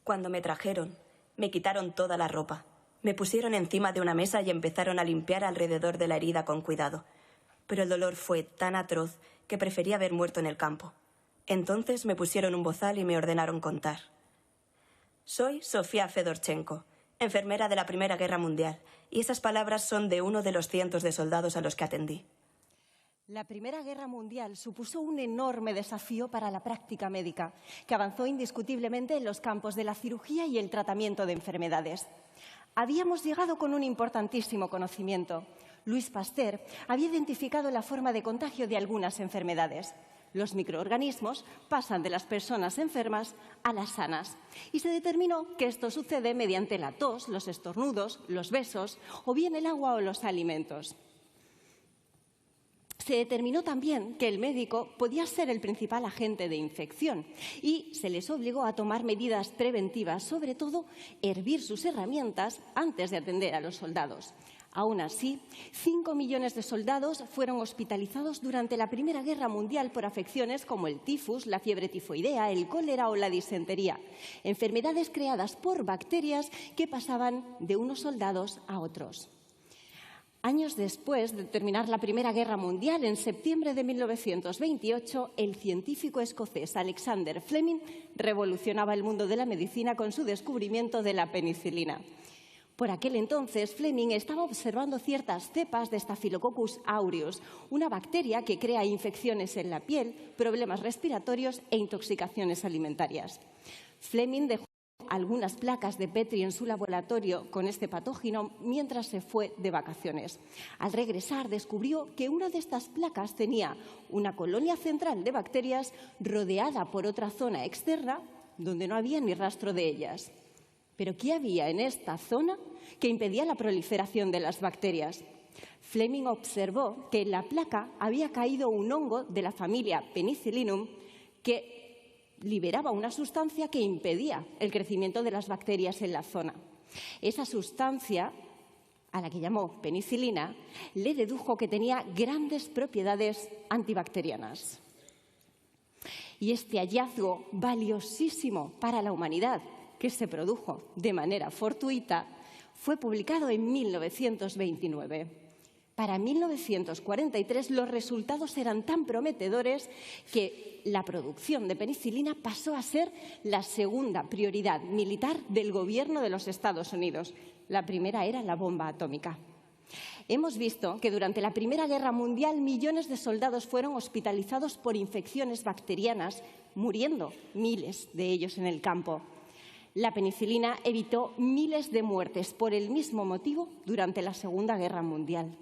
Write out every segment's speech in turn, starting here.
Cuando me trajeron, me quitaron toda la ropa. Me pusieron encima de una mesa y empezaron a limpiar alrededor de la herida con cuidado. Pero el dolor fue tan atroz que prefería haber muerto en el campo. Entonces me pusieron un bozal y me ordenaron contar. Soy Sofía Fedorchenko, enfermera de la Primera Guerra Mundial, y esas palabras son de uno de los cientos de soldados a los que atendí. La Primera Guerra Mundial supuso un enorme desafío para la práctica médica, que avanzó indiscutiblemente en los campos de la cirugía y el tratamiento de enfermedades. Habíamos llegado con un importantísimo conocimiento. Louis Pasteur había identificado la forma de contagio de algunas enfermedades. Los microorganismos pasan de las personas enfermas a las sanas y se determinó que esto sucede mediante la tos, los estornudos, los besos o bien el agua o los alimentos. Se determinó también que el médico podía ser el principal agente de infección y se les obligó a tomar medidas preventivas, sobre todo hervir sus herramientas antes de atender a los soldados. Aún así, 5 millones de soldados fueron hospitalizados durante la Primera Guerra Mundial por afecciones como el tifus, la fiebre tifoidea, el cólera o la disentería, enfermedades creadas por bacterias que pasaban de unos soldados a otros. Años después de terminar la Primera Guerra Mundial, en septiembre de 1928, el científico escocés Alexander Fleming revolucionaba el mundo de la medicina con su descubrimiento de la penicilina. Por aquel entonces, Fleming estaba observando ciertas cepas de Staphylococcus aureus, una bacteria que crea infecciones en la piel, problemas respiratorios e intoxicaciones alimentarias. Fleming dejó algunas placas de Petri en su laboratorio con este patógeno mientras se fue de vacaciones. Al regresar, descubrió que una de estas placas tenía una colonia central de bacterias rodeada por otra zona externa donde no había ni rastro de ellas. ¿Pero qué había en esta zona que impedía la proliferación de las bacterias? Fleming observó que en la placa había caído un hongo de la familia Penicillinum que liberaba una sustancia que impedía el crecimiento de las bacterias en la zona. Esa sustancia, a la que llamó penicilina, le dedujo que tenía grandes propiedades antibacterianas. Y este hallazgo valiosísimo para la humanidad, que se produjo de manera fortuita, fue publicado en 1929. Para 1943 los resultados eran tan prometedores que la producción de penicilina pasó a ser la segunda prioridad militar del gobierno de los Estados Unidos. La primera era la bomba atómica. Hemos visto que durante la Primera Guerra Mundial millones de soldados fueron hospitalizados por infecciones bacterianas, muriendo miles de ellos en el campo. La penicilina evitó miles de muertes por el mismo motivo durante la Segunda Guerra Mundial.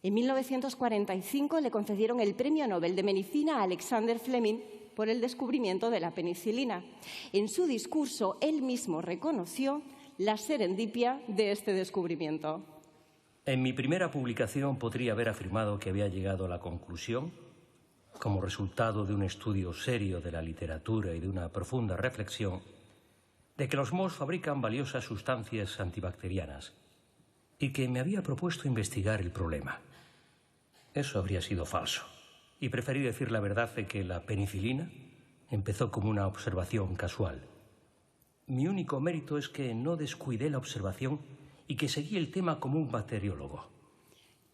En 1945 le concedieron el Premio Nobel de Medicina a Alexander Fleming por el descubrimiento de la penicilina. En su discurso, él mismo reconoció la serendipia de este descubrimiento. En mi primera publicación podría haber afirmado que había llegado a la conclusión, como resultado de un estudio serio de la literatura y de una profunda reflexión, de que los mohos fabrican valiosas sustancias antibacterianas y que me había propuesto investigar el problema. Eso habría sido falso, y preferí decir la verdad de que la penicilina empezó como una observación casual. Mi único mérito es que no descuidé la observación y que seguí el tema como un bacteriólogo.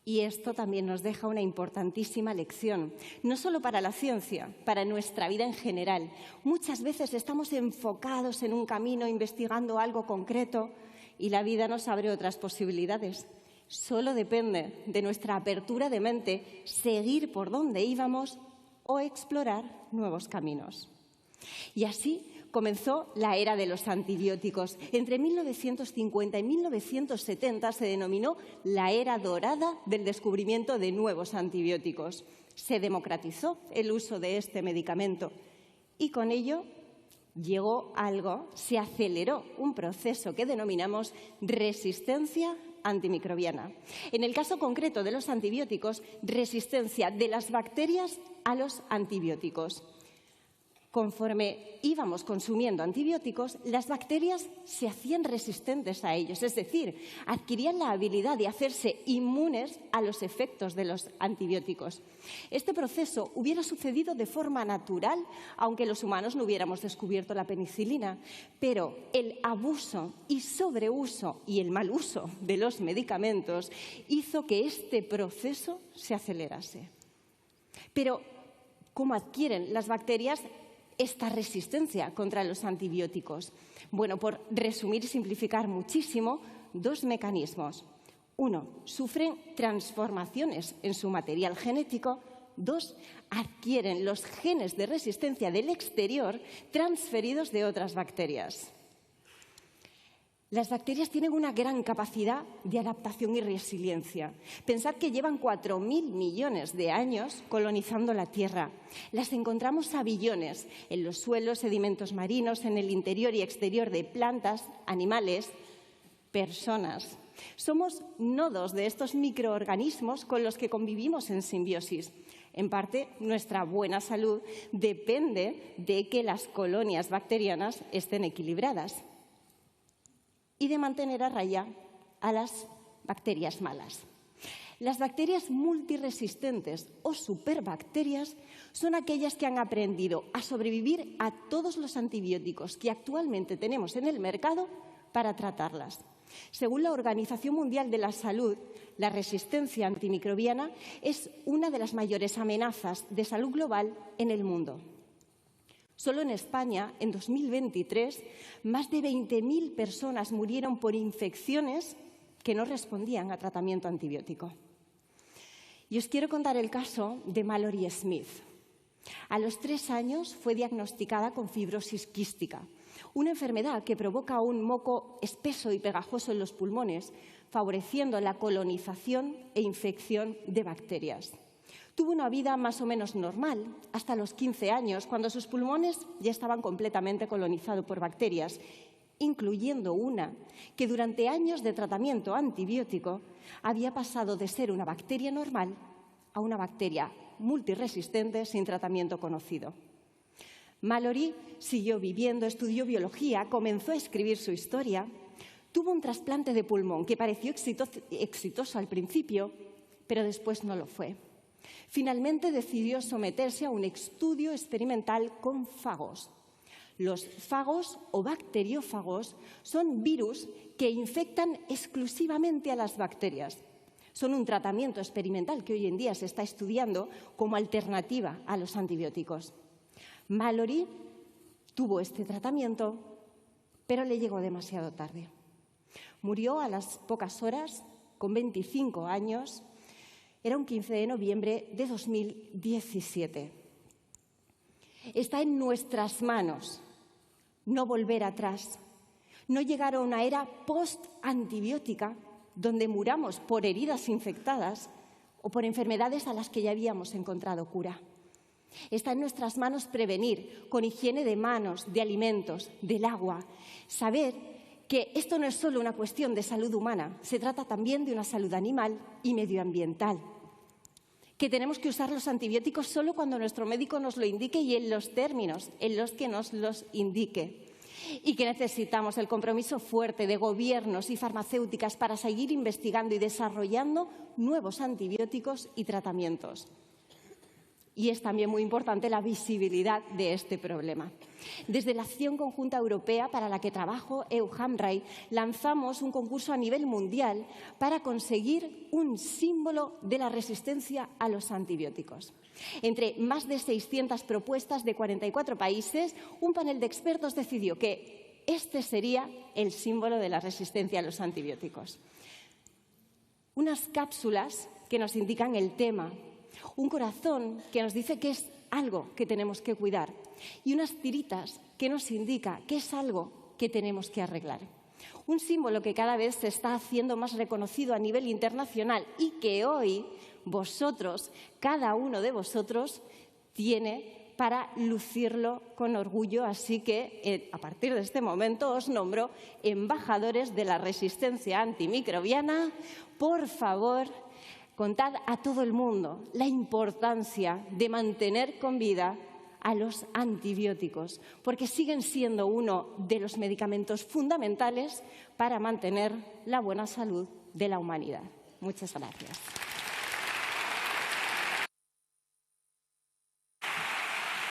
Y esto también nos deja una importantísima lección, no solo para la ciencia, para nuestra vida en general. Muchas veces estamos enfocados en un camino, investigando algo concreto, y la vida nos abre otras posibilidades. Solo depende de nuestra apertura de mente seguir por donde íbamos o explorar nuevos caminos. Y así comenzó la era de los antibióticos. Entre 1950 y 1970 se denominó la era dorada del descubrimiento de nuevos antibióticos. Se democratizó el uso de este medicamento y con ello llegó algo, se aceleró un proceso que denominamos resistencia antimicrobiana. En el caso concreto de los antibióticos, resistencia de las bacterias a los antibióticos. Conforme íbamos consumiendo antibióticos, las bacterias se hacían resistentes a ellos, es decir, adquirían la habilidad de hacerse inmunes a los efectos de los antibióticos. Este proceso hubiera sucedido de forma natural, aunque los humanos no hubiéramos descubierto la penicilina, pero el abuso y sobreuso y el mal uso de los medicamentos hizo que este proceso se acelerase. Pero, ¿cómo adquieren las bacterias esta resistencia contra los antibióticos? Bueno, por resumir y simplificar muchísimo, dos mecanismos. Uno, sufren transformaciones en su material genético. Dos, adquieren los genes de resistencia del exterior transferidos de otras bacterias. Las bacterias tienen una gran capacidad de adaptación y resiliencia. Pensad que llevan 4.000 millones de años colonizando la Tierra. Las encontramos a billones en los suelos, sedimentos marinos, en el interior y exterior de plantas, animales, personas. Somos nodos de estos microorganismos con los que convivimos en simbiosis. En parte, nuestra buena salud depende de que las colonias bacterianas estén equilibradas y de mantener a raya a las bacterias malas. Las bacterias multiresistentes o superbacterias son aquellas que han aprendido a sobrevivir a todos los antibióticos que actualmente tenemos en el mercado para tratarlas. Según la Organización Mundial de la Salud, la resistencia antimicrobiana es una de las mayores amenazas de salud global en el mundo. Solo en España, en 2023, más de 20.000 personas murieron por infecciones que no respondían a tratamiento antibiótico. Y os quiero contar el caso de Mallory Smith. A los 3 años fue diagnosticada con fibrosis quística, una enfermedad que provoca un moco espeso y pegajoso en los pulmones, favoreciendo la colonización e infección de bacterias. Tuvo una vida más o menos normal hasta los 15 años, cuando sus pulmones ya estaban completamente colonizados por bacterias, incluyendo una que durante años de tratamiento antibiótico había pasado de ser una bacteria normal a una bacteria multiresistente sin tratamiento conocido. Mallory siguió viviendo, estudió biología, comenzó a escribir su historia, tuvo un trasplante de pulmón que pareció exitoso al principio, pero después no lo fue. Finalmente decidió someterse a un estudio experimental con fagos. Los fagos o bacteriófagos son virus que infectan exclusivamente a las bacterias. Son un tratamiento experimental que hoy en día se está estudiando como alternativa a los antibióticos. Mallory tuvo este tratamiento, pero le llegó demasiado tarde. Murió a las pocas horas, con 25 años. Era un 15 de noviembre de 2017. Está en nuestras manos no volver atrás, no llegar a una era post-antibiótica donde muramos por heridas infectadas o por enfermedades a las que ya habíamos encontrado cura. Está en nuestras manos prevenir con higiene de manos, de alimentos, del agua, saber que esto no es solo una cuestión de salud humana, se trata también de una salud animal y medioambiental. Que tenemos que usar los antibióticos solo cuando nuestro médico nos lo indique y en los términos en los que nos los indique. Y que necesitamos el compromiso fuerte de gobiernos y farmacéuticas para seguir investigando y desarrollando nuevos antibióticos y tratamientos. Y es también muy importante la visibilidad de este problema. Desde la Acción Conjunta Europea, para la que trabajo, EUHAMRAI, lanzamos un concurso a nivel mundial para conseguir un símbolo de la resistencia a los antibióticos. Entre más de 600 propuestas de 44 países, un panel de expertos decidió que este sería el símbolo de la resistencia a los antibióticos. Unas cápsulas que nos indican el tema, un corazón que nos dice que es algo que tenemos que cuidar y unas tiritas que nos indica que es algo que tenemos que arreglar. Un símbolo que cada vez se está haciendo más reconocido a nivel internacional y que hoy vosotros, cada uno de vosotros, tiene para lucirlo con orgullo. Así que, a partir de este momento, os nombro embajadores de la resistencia antimicrobiana. Por favor, contad a todo el mundo la importancia de mantener con vida a los antibióticos, porque siguen siendo uno de los medicamentos fundamentales para mantener la buena salud de la humanidad. Muchas gracias.